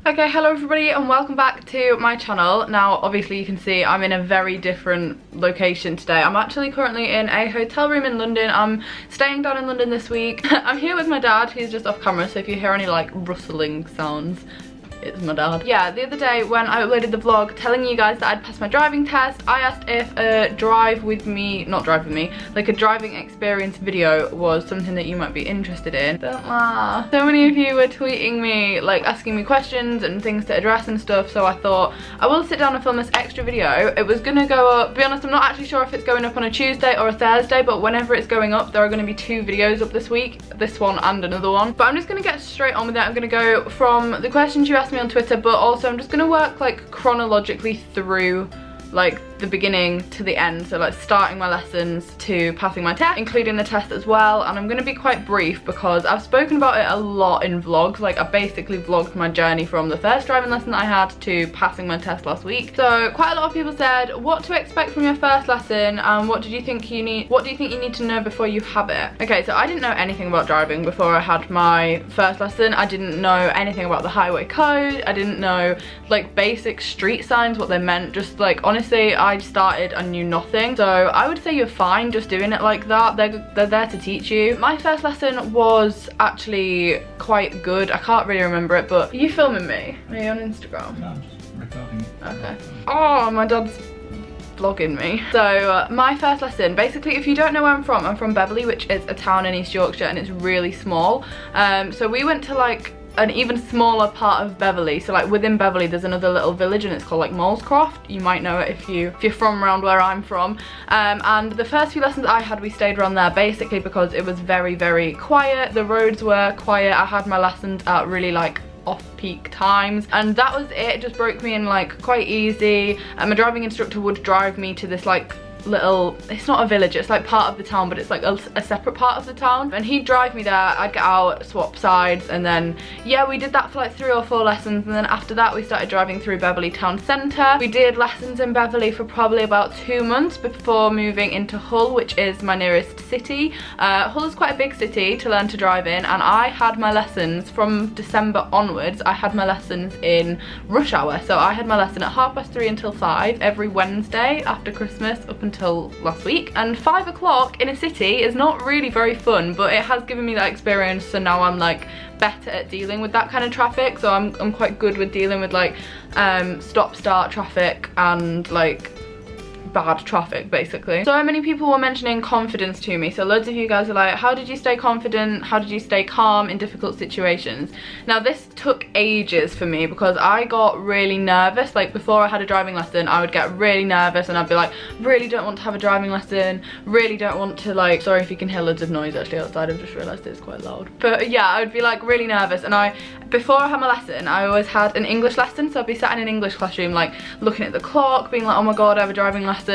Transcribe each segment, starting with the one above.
Okay, hello everybody and welcome back to my channel. Now obviously you can see I'm in a very different location today. I'm actually currently in a hotel room in London. I'm staying down in London this week. I'm here with my dad, he's just off camera, so if you hear any like rustling sounds, it's my dad. Yeah, the other day when I uploaded the vlog telling you guys that I'd passed my driving test, I asked if a like a driving experience video was something that you might be interested in. Don't laugh. So many of you were tweeting me, like asking me questions and things to address and stuff, so I thought I will sit down and film this extra video. It was gonna go up, to be honest, I'm not actually sure if it's going up on a Tuesday or a Thursday, but whenever it's going up, there are gonna be 2 videos up this week, this one and another one. But I'm just gonna get straight on with it. I'm gonna go from the questions you asked me on Twitter, but also I'm just gonna work like chronologically through like the beginning to the end, so like starting my lessons to passing my test, including the test as well. And I'm going to be quite brief because I've spoken about it a lot in vlogs. Like I basically vlogged my journey from the first driving lesson that I had to passing my test last week. So quite a lot of people said what to expect from your first lesson and what do you think you need to know before you have it. Okay, so I didn't know anything about driving before I had my first lesson. I didn't know anything about the highway code. I didn't know like basic street signs, what they meant. Just like honestly, I started and knew nothing, so I would say you're fine just doing it like that. They're there to teach you. My first lesson was actually quite good. I can't really remember it, but are you filming me? Are you on Instagram? No, I'm just recording it. Okay. Oh, my dad's vlogging me. So my first lesson, basically, if you don't know where I'm from Beverley, which is a town in East Yorkshire, and it's really small. So we went to like an even smaller part of Beverley. So like within Beverley there's another little village and it's called like Molescroft. You might know it if you're from around where I'm from. And the first few lessons I had, we stayed around there basically because it was very, very quiet. The roads were quiet. I had my lessons at really like off-peak times, and that was it. It just broke me in like quite easy. My driving instructor would drive me to this like little, it's not a village, it's like part of the town, but it's like a separate part of the town, and he'd drive me there. I'd get out, swap sides, and then yeah, we did that for like 3 or 4 lessons, and then after that we started driving through Beverley town centre. We did lessons in Beverley for probably about 2 months before moving into Hull, which is my nearest city. Hull is quite a big city to learn to drive in, and I had my lessons from December onwards. I had my lessons in rush hour, so I had my lesson at 3:30 until 5 every Wednesday after Christmas up until last week. And 5 o'clock in a city is not really very fun, but it has given me that experience, so now I'm like better at dealing with that kind of traffic. So I'm quite good with dealing with like stop start traffic and like bad traffic basically. So many people were mentioning confidence to me, so loads of you guys are like, how did you stay confident, how did you stay calm in difficult situations? Now this took ages for me because I got really nervous. Like before I had a driving lesson I would get really nervous and I'd be like, really don't want to have a driving lesson, really don't want to, like, sorry if you can hear loads of noise actually outside, I've just realised it's quite loud. But yeah, I would be like really nervous, and before I had my lesson I always had an English lesson, so I'd be sat in an English classroom like looking at the clock being like, oh my god, I have a driving lesson.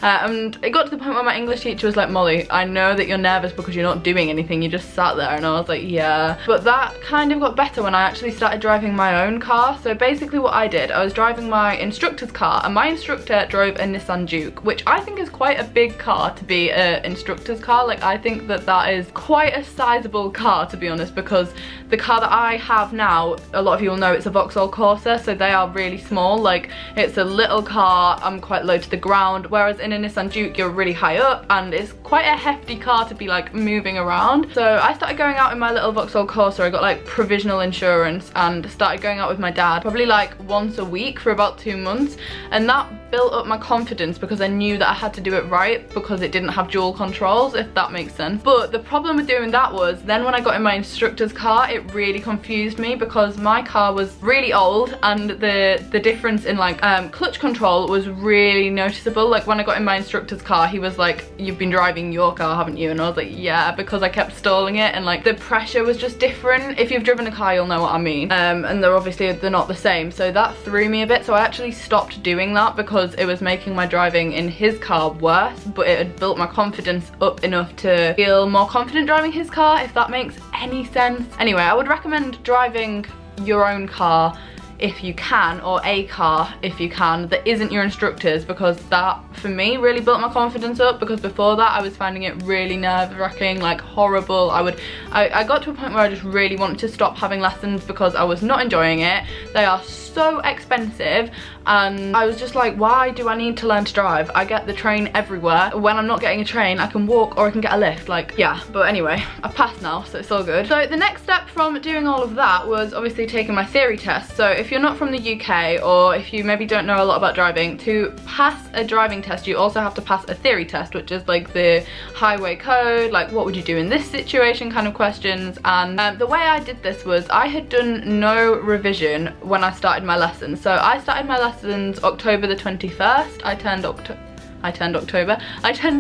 And it got to the point where my English teacher was like, Molly, I know that you're nervous because you're not doing anything, you just sat there. And I was like, yeah. But that kind of got better when I actually started driving my own car. So basically what I did, I was driving my instructor's car, and my instructor drove a Nissan Juke, which I think is quite a big car to be an instructor's car. Like I think that that is quite a sizable car, to be honest, because the car that I have now, a lot of you will know it's a Vauxhall Corsa, so they are really small. Like it's a little car, I'm quite low to the ground, whereas in a Nissan Juke you're really high up and it's quite a hefty car to be like moving around. So I started going out in my little Vauxhall Corsa. I got like provisional insurance and started going out with my dad probably like once a week for about 2 months, and that built up my confidence because I knew that I had to do it right because it didn't have dual controls, if that makes sense. But the problem with doing that was then when I got in my instructor's car it really confused me because my car was really old and the difference in like clutch control was really noticeable. Like when I got in my instructor's car he was like, you've been driving your car, haven't you? And I was like, yeah, because I kept stalling it, and like the pressure was just different. If you've driven a car you'll know what I mean. And they're not the same, so that threw me a bit. So I actually stopped doing that because it was making my driving in his car worse, but it had built my confidence up enough to feel more confident driving his car, if that makes any sense. Anyway, I would recommend driving your own car if you can, or a car if you can, that isn't your instructor's, because that for me really built my confidence up, because before that I was finding it really nerve-wracking, like horrible. I got to a point where I just really wanted to stop having lessons because I was not enjoying it. They are so expensive, and I was just like, why do I need to learn to drive? I get the train everywhere. When I'm not getting a train, I can walk or I can get a lift, like, yeah. But anyway, I've passed now, so it's all good. So the next step from doing all of that was obviously taking my theory test. So if you're not from the UK, or if you maybe don't know a lot about driving, to pass a driving test you also have to pass a theory test, which is like the highway code, like what would you do in this situation kind of questions. And the way I did this was I had done no revision when I started my lessons. So I started my lessons October the 21st. I turned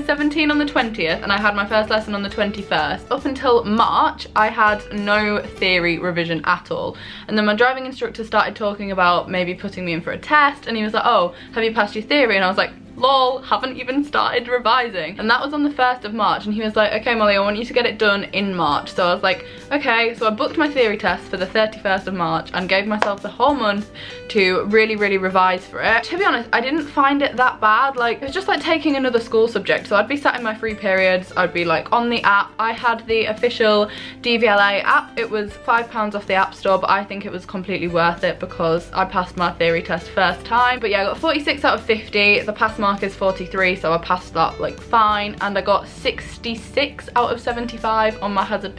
17 on the 20th, and I had my first lesson on the 21st. Up until March, I had no theory revision at all. And then my driving instructor started talking about maybe putting me in for a test, and he was like, oh, have you passed your theory? And I was like, lol, haven't even started revising. And that was on the 1st of March, and he was like, okay Molly, I want you to get it done in March. So I was like, okay. So I booked my theory test for the 31st of March and gave myself the whole month to really revise for it. To be honest, I didn't find it that bad. Like, it was just like taking another school subject. So I'd be sat in my free periods, I'd be like on the app. I had the official DVLA app. It was £5 off the app store, but I think it was completely worth it because I passed my theory test first time. But yeah, I got 46 out of 50. The pass mark is 43, so I passed that like fine, and I got 66 out of 75 on my hazard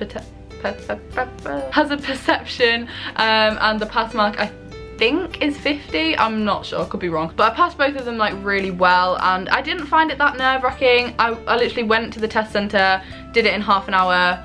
perception, and the pass mark I think is 50. I'm not sure, could be wrong, but I passed both of them like really well, and I didn't find it that nerve-wracking. I literally went to the test centre, did it in half an hour,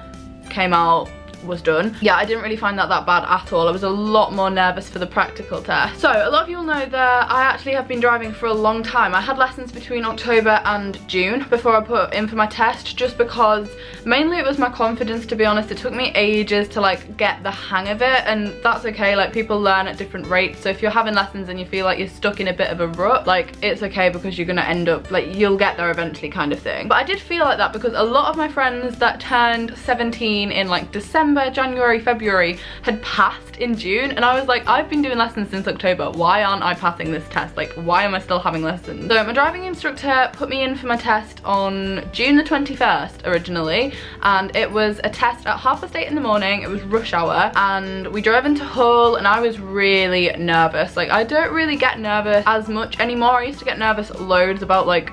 came out, was done. Yeah, I didn't really find that bad at all. I was a lot more nervous for the practical test. So a lot of you will know that I actually have been driving for a long time. I had lessons between October and June before I put in for my test, just because mainly it was my confidence, to be honest. It took me ages to like get the hang of it, and that's okay. Like, people learn at different rates, so if you're having lessons and you feel like you're stuck in a bit of a rut, like, it's okay, because you're gonna end up, like, you'll get there eventually kind of thing. But I did feel like that because a lot of my friends that turned 17 in like December, January, February had passed in June, and I was like, I've been doing lessons since October. Why aren't I passing this test? Like, why am I still having lessons? So my driving instructor put me in for my test on June the 21st originally, and it was a test at 8:30 in the morning. It was rush hour, and we drove into Hull, and I was really nervous. Like, I don't really get nervous as much anymore. I used to get nervous loads about like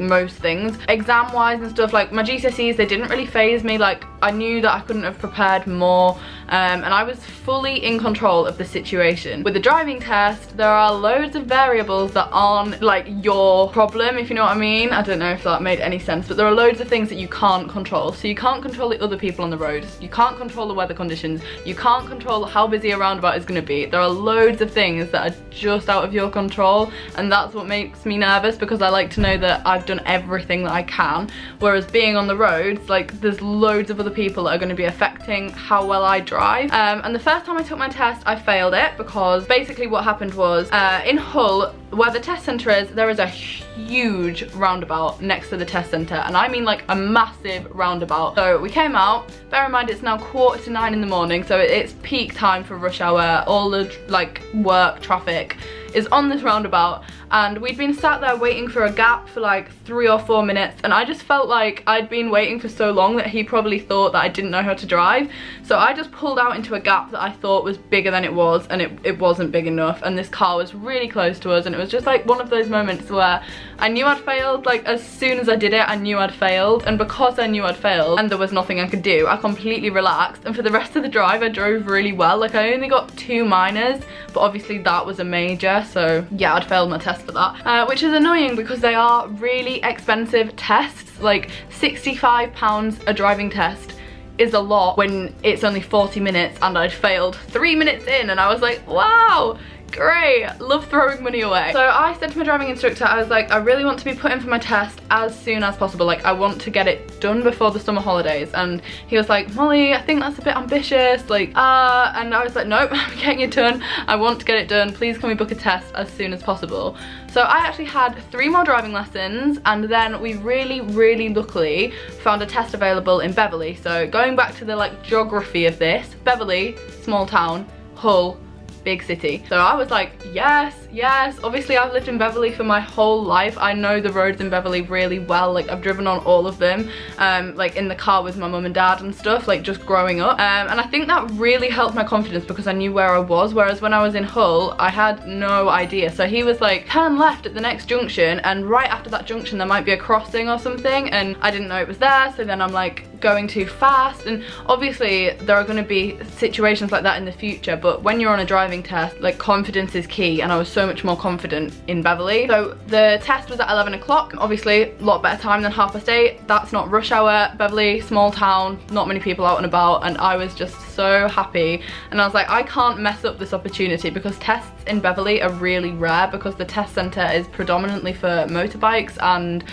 most things. Exam wise and stuff, like my GCSEs, they didn't really faze me. Like, I knew that I couldn't have prepared more, and I was fully in control of the situation. With the driving test, there are loads of variables that aren't like your problem, if you know what I mean. I don't know if that made any sense, but there are loads of things that you can't control. So you can't control the other people on the roads, you can't control the weather conditions, you can't control how busy a roundabout is going to be. There are loads of things that are just out of your control, and that's what makes me nervous, because I like to know that I've done everything that I can. Whereas being on the roads, like, there's loads of other people that are going to be affecting how well I drive. And the first time I took my test, I failed it, because basically what happened was, in Hull, where the test centre is, there is a huge roundabout next to the test centre, and I mean like a massive roundabout. So we came out, bear in mind it's now 8:45 in the morning, so it's peak time for rush hour. All the like work traffic is on this roundabout, and we'd been sat there waiting for a gap for like 3 or 4 minutes, and I just felt like I'd been waiting for so long that he probably thought that I didn't know how to drive. So I just pulled out into a gap that I thought was bigger than it was, and it wasn't big enough, and this car was really close to us, and it was just like one of those moments where I knew I'd failed. Like, as soon as I did it, I knew I'd failed, and because I knew I'd failed and there was nothing I could do, I completely relaxed, and for the rest of the drive I drove really well. Like, I only got 2 minors, but obviously that was a major, so yeah, I'd failed my test for that, which is annoying because they are really expensive tests. Like, £65 a driving test is a lot when it's only 40 minutes, and I'd failed 3 minutes in, and I was like, wow, great, love throwing money away. So I said to my driving instructor, I was like, I really want to be put in for my test as soon as possible. Like, I want to get it done before the summer holidays. And he was like, Molly, I think that's a bit ambitious, like, and I was like, nope, I'm getting it done. I want to get it done. Please can we book a test as soon as possible? So I actually had 3 more driving lessons, and then we really luckily found a test available in Beverley. So going back to the like geography of this, Beverley, small town, Hull, big city. So I was like, yes, yes. Obviously I've lived in Beverley for my whole life. I know the roads in Beverley really well. Like I've driven on all of them, like in the car with my mum and dad and stuff, like just growing up. And I think that really helped my confidence because I knew where I was, whereas when I was in Hull, I had no idea. So he was like, turn left at the next junction, and right after that junction there might be a crossing or something, and I didn't know it was there. So then I'm like going too fast, and obviously there are going to be situations like that in the future, but when you're on a driving test, like confidence is key, and I was so much more confident in Beverley. So the test was at 11 o'clock, obviously a lot better time than 8:30. That's not rush hour. Beverley, small town, not many people out and about, and I was just so happy. And I was like, I can't mess up this opportunity, because tests in Beverley are really rare because the test centre is predominantly for motorbikes and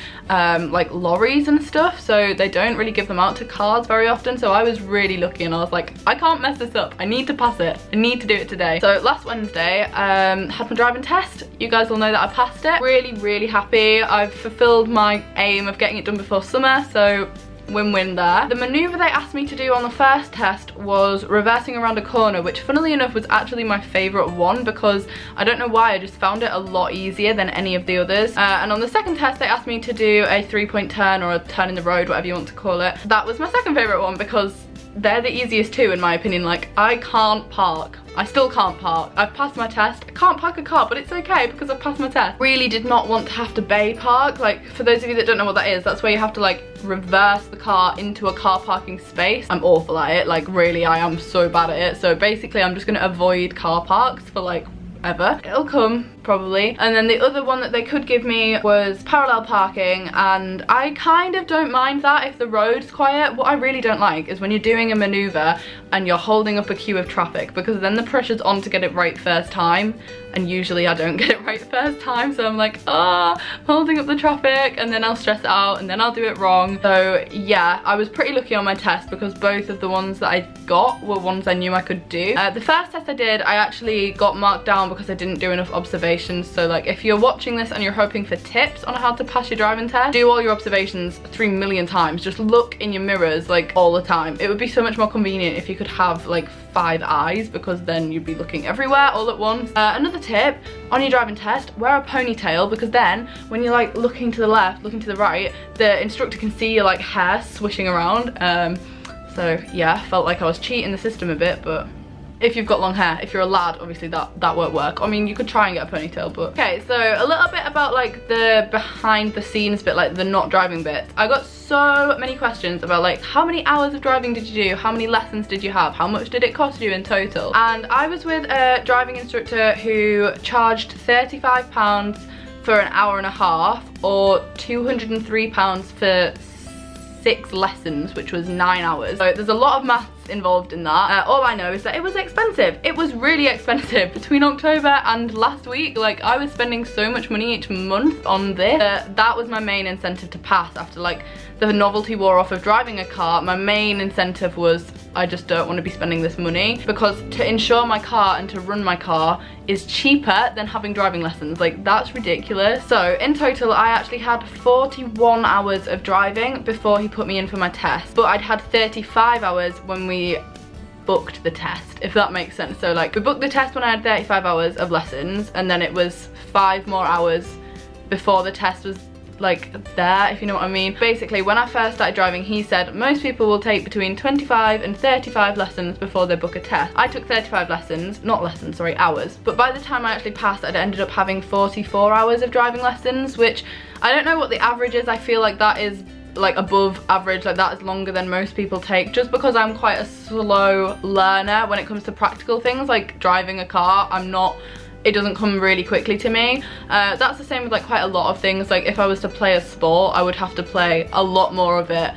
like lorries and stuff, so they don't really give them out to cars very often. So I was really lucky, and I was like, I can't mess this up. I need to pass it. I need to do it today. So last Wednesday, had my driving test. You guys will know that I passed it. Really, really happy. I've fulfilled my aim of getting it done before summer, so win-win there. The manoeuvre they asked me to do on the first test was reversing around a corner, which funnily enough was actually my favourite one, because I don't know why, I just found it a lot easier than any of the others. And on the second test they asked me to do a 3-point turn, or a turn in the road, whatever you want to call it. That was my second favourite one because they're the easiest two in my opinion. Like I can't park. I still can't park. I've passed my test. I can't park a car, but it's okay because I've passed my test. Really did not want to have to bay park. Like, for those of you that don't know what that is, that's where you have to like reverse the car into a car parking space. I'm awful at it. Like really, I am so bad at it. So basically I'm just gonna avoid car parks for like ever. It'll come probably. And then the other one that they could give me was parallel parking, and I kind of don't mind that if the road's quiet. What I really don't like is when you're doing a maneuver and you're holding up a queue of traffic, because then the pressure's on to get it right first time, and usually I don't get it right first time, so I'm like, I'm holding up the traffic, and then I'll stress it out, and then I'll do it wrong. So yeah, I was pretty lucky on my test because both of the ones that I got were ones I knew I could do. The first test I did, I actually got marked down because I didn't do enough observations. So like if you're watching this and you're hoping for tips on how to pass your driving test, do all your observations 3 million times. Just look in your mirrors like all the time. It would be so much more convenient if you could have like 5 eyes, because then you'd be looking everywhere all at once. Another tip on your driving test, wear a ponytail, because then when you're like looking to the left, looking to the right, the instructor can see your like hair swishing around. So yeah, felt like I was cheating the system a bit, but if you've got long hair, if you're a lad, obviously that won't work. I mean, you could try and get a ponytail, but okay. So a little bit about like the behind the scenes bit, like the not driving bit. I got so many questions about like, how many hours of driving did you do? How many lessons did you have? How much did it cost you in total? And I was with a driving instructor who charged £35 for an hour and a half, or £203 for 6 lessons, which was 9 hours. So there's a lot of maths involved in that. All I know is that it was expensive. It was really expensive. Between October and last week, like I was spending so much money each month on this. That was my main incentive to pass. After like the novelty wore off of driving a car, my main incentive was, I just don't want to be spending this money, because to insure my car and to run my car is cheaper than having driving lessons. Like that's ridiculous. So in total I actually had 41 hours of driving before he put me in for my test, but I'd had 35 hours when we booked the test, if that makes sense. So like we booked the test when I had 35 hours of lessons, and then it was 5 more hours before the test was like there, if you know what I mean. Basically when I first started driving, he said most people will take between 25 and 35 lessons before they book a test. I took 35 lessons, not lessons, sorry, hours, but by the time I actually passed, I'd ended up having 44 hours of driving lessons, which I don't know what the average is. I feel like that is like above average, like that is longer than most people take, just because I'm quite a slow learner when it comes to practical things like driving a car. It doesn't come really quickly to me. That's the same with like quite a lot of things. Like if I was to play a sport, I would have to play a lot more of it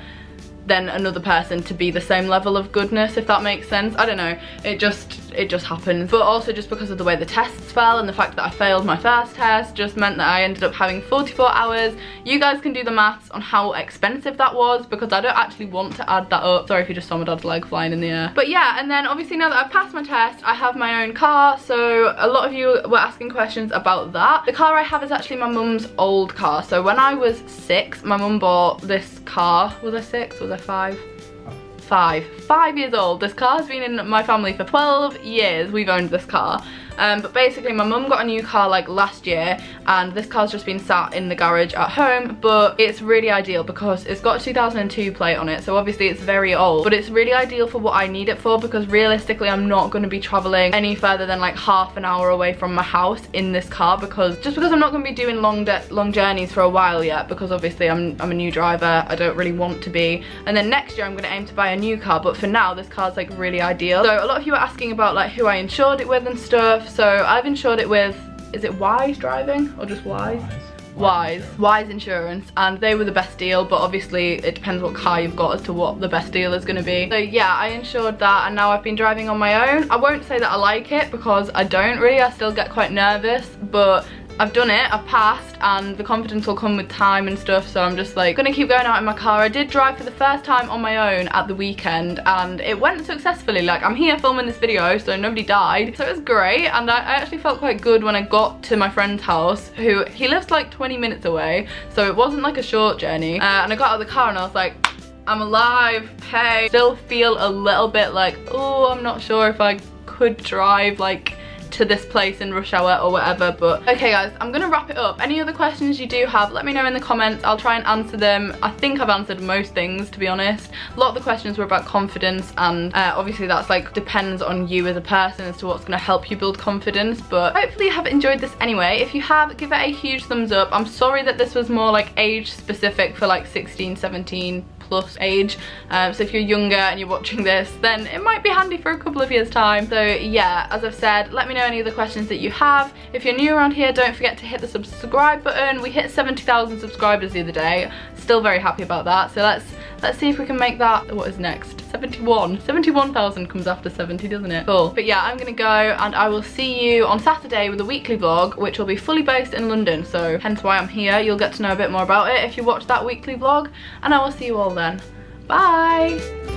than another person to be the same level of goodness, if that makes sense. I don't know, it just happens. But also just because of the way the tests fell and the fact that I failed my first test just meant that I ended up having 44 hours. You guys can do the maths on how expensive that was, because I don't actually want to add that up. Sorry if you just saw my dad's leg flying in the air. But yeah, and then obviously now that I've passed my test, I have my own car, so a lot of you were asking questions about that. The car I have is actually my mum's old car. So when I was 6, my mum bought this car. Was I 6? Was I 5? 5 years old. This car has been in my family for 12 years. We've owned this car. But basically my mum got a new car like last year, and this car's just been sat in the garage at home, but it's really ideal because it's got a 2002 plate on it, so obviously it's very old, but it's really ideal for what I need it for, because realistically I'm not going to be traveling any further than like half an hour away from my house in this car, because I'm not going to be doing long journeys for a while yet, because obviously I'm a new driver, I don't really want to be, and then next year I'm going to aim to buy a new car, but for now this car's like really ideal. So a lot of you are asking about like who I insured it with and stuff, so I've insured it with, is it Wise Driving or just Wise? Wise Insurance, and they were the best deal, but obviously it depends what car you've got as to what the best deal is going to be. So yeah, I insured that, and now I've been driving on my own. I won't say that I like it, because I don't really, I still get quite nervous, but I've done it, I've passed, and the confidence will come with time and stuff, so I'm just like gonna keep going out in my car. I did drive for the first time on my own at the weekend, and it went successfully. Like, I'm here filming this video, so nobody died, so it was great, and I actually felt quite good when I got to my friend's house, he lives like 20 minutes away, so it wasn't like a short journey, and I got out of the car and I was like, I'm alive, hey. Still feel a little bit like, oh, I'm not sure if I could drive like to this place in rush hour or whatever, but okay guys, I'm gonna wrap it up. Any other questions you do have, let me know in the comments. I'll try and answer them. I think I've answered most things, to be honest. A lot of the questions were about confidence, and obviously that's like depends on you as a person as to what's gonna help you build confidence, but hopefully you have enjoyed this anyway. If you have, give it a huge thumbs up. I'm sorry that this was more like age specific for like 16, 17 plus age, so if you're younger and you're watching this, then it might be handy for a couple of years time. So yeah, as I've said, let me know any other questions that you have. If you're new around here, don't forget to hit the subscribe button. We hit 70,000 subscribers the other day, still very happy about that, so let's see if we can make that, what is next, 71,000 comes after 70, doesn't it? Cool. But yeah, I'm gonna go, and I will see you on Saturday with a weekly vlog, which will be fully based in London, so hence why I'm here. You'll get to know a bit more about it if you watch that weekly vlog, and I will see you all then. Bye!